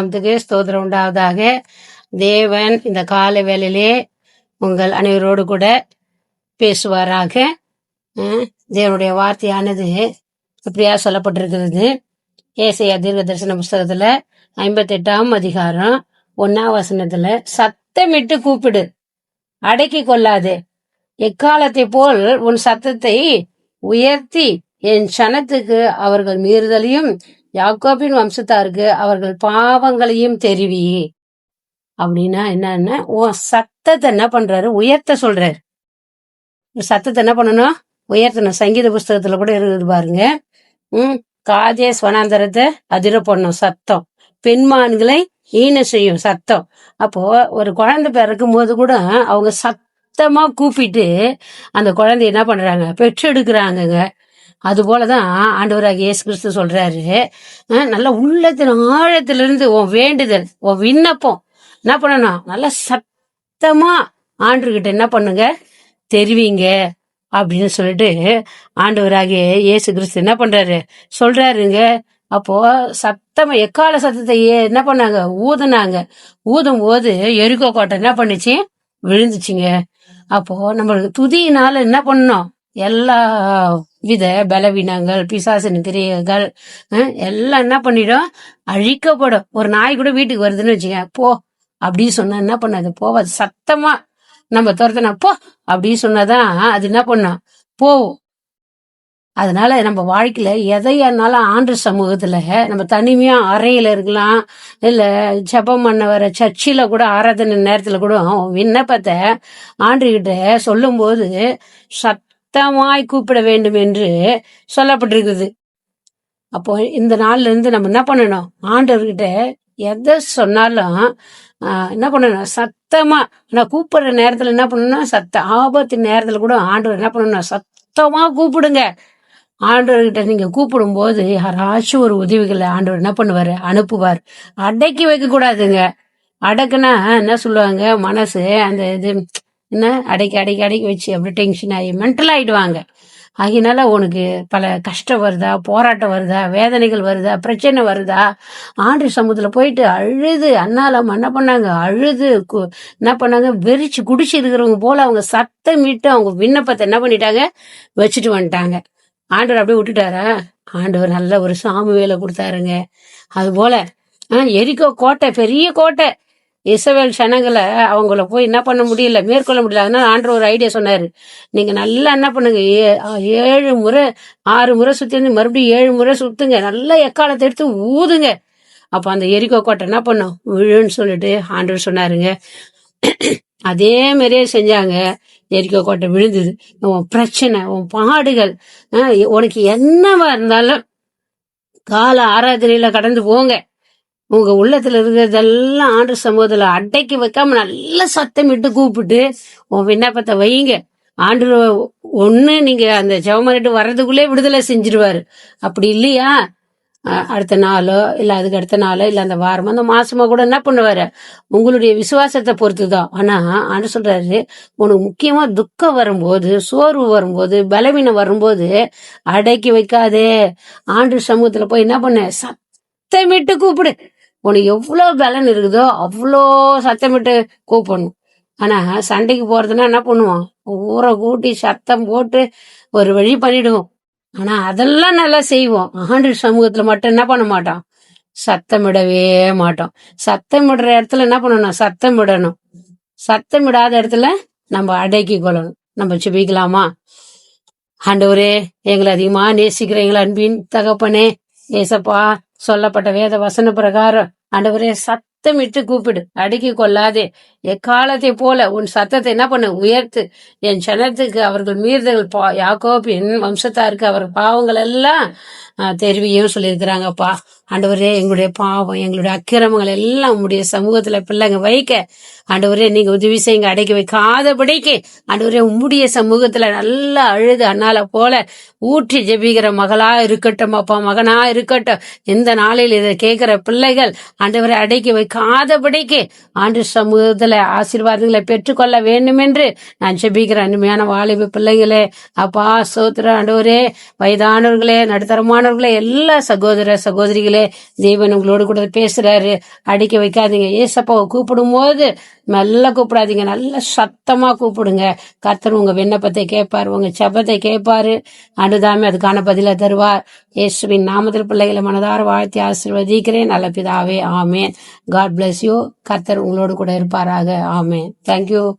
நாமத்துக்கு ஸ்தோத்திரம் உண்டாவதாக. தேவன் இந்த காலை வேளையிலே உங்கள் அனைவரோடு கூட பேசுவாராக. தேவனுடைய வார்த்தையானது இப்படியா சொல்லப்பட்டிருக்கிறது. ஏசாயா தீர்க்க தரிசன புஸ்தகத்துல 58ஆம் அதிகாரம் 1ஆம் வசனத்துல, சத்தமிட்டு கூப்பிடு, அடக்கி கொள்ளாதே, எக்காலத்தை போல் உன் சத்தத்தை உயர்த்தி என் சனத்துக்கு அவர்கள் மீறுதலையும் யாக்கோபின் வம்சத்தாருக்கு அவர்கள் பாவங்களையும் தெரிவி. அப்படின்னா என்னன்னா, உன் சத்தத்தை என்ன பண்றாரு? உயர்த்த சொல்றாரு. சத்தத்தை என்ன பண்ணணும்? உயர்த்தணும். சங்கீத புஸ்தகத்துல கூட இருக்குது பாருங்க. காதேஸ் வனாந்தரத்தை அதிர பண்ணும் சத்தம், பெண்மான்களை ஈன செய்யும் சத்தம். அப்போ ஒரு குழந்தை பிறக்கும் போது கூட அவங்க சத்தமா கூப்பிட்டு அந்த குழந்தை என்ன பண்றாங்க? பெற்றெடுக்கிறாங்க. அது போலதான் ஆண்டவராகிய இயேசு கிறிஸ்து சொல்றாரு, நல்ல உள்ளத்தின் ஆழத்திலிருந்து உன் வேண்டுதல், உன் விண்ணப்பம் என்ன பண்ணணும்? நல்ல சத்தமா ஆண்டவர்கிட்ட என்ன பண்ணுங்க? தெரிவிங்க அப்படின்னு சொல்லிட்டு ஆண்டவராகிய இயேசு கிறிஸ்து என்ன பண்றாரு? சொல்றாருங்க. அப்போ சத்தமா எக்கால சத்தத்தை என்ன பண்ணாங்க? ஊதுனாங்க. ஊதும் போது எரிகோ கோட்டை என்ன பண்ணுச்சு? விழுந்துச்சுங்க. அப்போ நம்மளுக்கு துதியினால என்ன பண்ணணும்? எல்லா வித பலவீனங்கள், பிசாசின் கிரியைகள் எல்லாம் என்ன பண்ணிடும்? அழிக்கப்படும். ஒரு நாய் கூட வீட்டுக்கு வருதுன்னு வச்சுக்க, போ அப்படின்னு சொன்னா என்ன பண்ணாது? போவாது. சத்தமா நம்ம துரத்தினா போ அப்படின்னு சொன்னாதான் அது என்ன பண்ணும்? போவோம். அதனால நம்ம வாழ்க்கையில எதையானாலும் ஆண்டு சமூகத்துல நம்ம தனிமையா அறையில இருக்கலாம், இல்ல ஜெபம் பண்ண வர சர்ச்சில கூட ஆராதனை நேரத்துல கூட விண்ணப்பத்தை ஆண்டுகிட்ட சொல்லும் போது சத்தமாய் கூப்பிட வேண்டும் என்று சொல்லப்பட்டிருக்குது. அப்போ இந்த நாள்ல இருந்து நம்ம என்ன பண்ணணும்? ஆண்டவர்கிட்ட எதை சொன்னாலும் என்ன பண்ணணும்? சத்தமா. நான் கூப்பிடுற நேரத்துல என்ன பண்ணணும்? ஆபத்து நேரத்துல கூட ஆண்டவர் என்ன பண்ணணும்? சத்தமா கூப்பிடுங்க. ஆண்டவர்கிட்ட நீங்க கூப்பிடும் போது யாராச்சும் ஒரு உதவிகளை ஆண்டவர் என்ன பண்ணுவாரு? அனுப்புவார். அடக்கி வைக்க கூடாதுங்க. அடக்குனா என்ன சொல்லுவாங்க? மனசு அந்த இது என்ன அடக்கி அடக்கி அடக்கி வச்சு அப்படி டென்ஷன் ஆகி மென்டல் ஆயிடுவாங்க. அதனால உனக்கு பல கஷ்டம் வருதா, போராட்டம் வருதா, வேதனைகள் வருதா, பிரச்சனை வருதா, ஆண்டு சமூகத்துல போயிட்டு அழுது அண்ணாலம் என்ன பண்ணாங்க? அழுது என்ன பண்ணாங்க? வெறிச்சு குடிச்சு இருக்கிறவங்க போல அவங்க சத்தமிட்டு அவங்க விண்ணப்பத்தை என்ன பண்ணிட்டாங்க? வச்சுட்டு வந்துட்டாங்க. ஆண்டவர் அப்படியே விட்டுட்டாரா? ஆண்டவர் நல்ல ஒரு சாமுவேலை கொடுத்தாருங்க. அது போல எரிகோ கோட்டை, பெரிய கோட்டை, இஸ்ரவேல் சனங்களை அவங்கள போய் என்ன பண்ண முடியல, மேற்கொள்ள முடியல. அதனால ஆண்டவர் ஒரு ஐடியா சொன்னாரு, நீங்க நல்லா என்ன பண்ணுங்க, 7 முறை 6 முறை சுத்தி மறுபடியும் 7 முறை சுத்துங்க, நல்லா எக்காலத்தை எடுத்து ஊதுங்க. அப்ப அந்த எரிகோ கோட்டை என்ன பண்ணும்? விழுன்னு சொல்லிட்டு ஆண்டவர் சொன்னாருங்க. அதே மாதிரியே செஞ்சாங்க. எரிகோ கோட்டை விழுந்தது. உன் பிரச்சனை, உன் பாடுகள், உனக்கு என்னவா இருந்தாலும் கால ஆராதனையில கடந்து போங்க. உங்க உள்ளத்துல இருக்கிறதெல்லாம் ஆண்டு சமூகத்துல அடக்கி வைக்காம நல்ல சத்தமிட்டு கூப்பிட்டு உன் விண்ணப்பத்தை வைங்க. ஆண்டு ஒண்ணு நீங்க அந்த ஜெபமனிட்டு வர்றதுக்குள்ளே விடுதலை செஞ்சிருவாரு. அப்படி இல்லையா, அடுத்த நாளோ இல்ல அதுக்கு அடுத்த நாளோ இல்ல அந்த வாரமோ அந்த மாசமோ கூட என்ன பண்ணுவாரு? உங்களுடைய விசுவாசத்தை பொறுத்துதான். ஆனா ஆண்டு சொல்றாரு, உனக்கு முக்கியமா துக்கம் வரும்போது, சோர்வு வரும்போது, பலவீனம் வரும்போது அடக்கி வைக்காதே. ஆண்டு சமூகத்துல போய் என்ன பண்ண? சத்தமிட்டு கூப்பிடு. உனக்கு எவ்வளவு பலன் இருக்குதோ அவ்வளோ சத்தமிட்டு கூப்பிடணும். ஆனா சண்டைக்கு போறதுன்னா என்ன பண்ணுவோம்? ஊரை கூட்டி சத்தம் போட்டு ஒரு வழி பண்ணிடுவோம். ஆனா அதெல்லாம் நல்லா செய்வோம். ஆண்டு சமூகத்துல மட்டும் என்ன பண்ண மாட்டோம்? சத்தமிடவே மாட்டோம். சத்தமிடுற இடத்துல என்ன பண்ணணும்? சத்தமிடணும். சத்தமிடாத இடத்துல நம்ம அடக்கி கொள்ளணும். நம்ம ஜெபிக்கலாமா? ஆண்டவரே, எங்களை அதிகமா நேசிக்கிறீங்களா அன்பின் தகப்பனே, ஏசப்பா, சொல்லப்பட்ட வேத வசன பிரகாரம் ஆண்டவரே சத்தமிட்டு கூப்பிடு, அடக்கி கொள்ளாதே, எக்காலத்தை போல உன் சத்தத்தை என்ன பண்ணு? உயர்த்து என் சனத்துக்கு அவர்கள் மீறுதல்கள் யாக்கோபின் வம்சத்தாருக்கு அவர் பாவங்கள் எல்லாம் தெரிவியும் சொல்லியிருக்கிறாங்கப்பா. ஆண்டவரே, எங்களுடைய பாவம், எங்களுடைய அக்கிரமங்கள் எல்லாம் உங்களுடைய சமூகத்துல பிள்ளைங்க வைக்க ஆண்டவரே நீங்க உதவி செய்யுங்க. அடக்கி வைக்காதபடிக்கு ஆண்டவரே உம்முடைய சமூகத்துல நல்லா அழுது அண்ணால போல ஊற்றி ஜெபிக்கிற மகளா இருக்கட்டும், அப்பா மகனா இருக்கட்டும். இந்த நாளில் இதை கேட்கிற பிள்ளைகள் ஆண்டவரை அடக்கி வைக்காதபடிக்கு ஆண்டு சமூகத்துல ஆசீர்வாதங்களை பெற்றுக்கொள்ள வேண்டும் என்று நான் ஜெபிக்கிறேன். அருமையான வாலிப பிள்ளைகளே, அப்பா சோத்திர ஆண்டவரே, வயதானவர்களே, நடுத்தரமான பிரியமானவர்களே, எல்லா சகோதர சகோதரிகளே, தேவன் உங்களோடு கூட பேசுறாரு. அடிக்க வைக்காதீங்க. ஏசப்பாவை கூப்பிடும் போது மெல்ல கூப்பிடாதீங்க, நல்ல சத்தமா கூப்பிடுங்க. கர்த்தர் உங்க விண்ணப்பத்தை கேட்பார், உங்க செபத்தை கேட்பாரு. அனுதாமே அதுக்கான பதில தருவார். இயேசுவின் நாமத்தில் பிள்ளைகளை மனதார வாழ்த்தி ஆசீர்வதிக்கிறேன். நல்ல பிதாவே, ஆமேன். God bless you. கர்த்தர் உங்களோடு கூட இருப்பாராக. ஆமேன். தேங்க்யூ.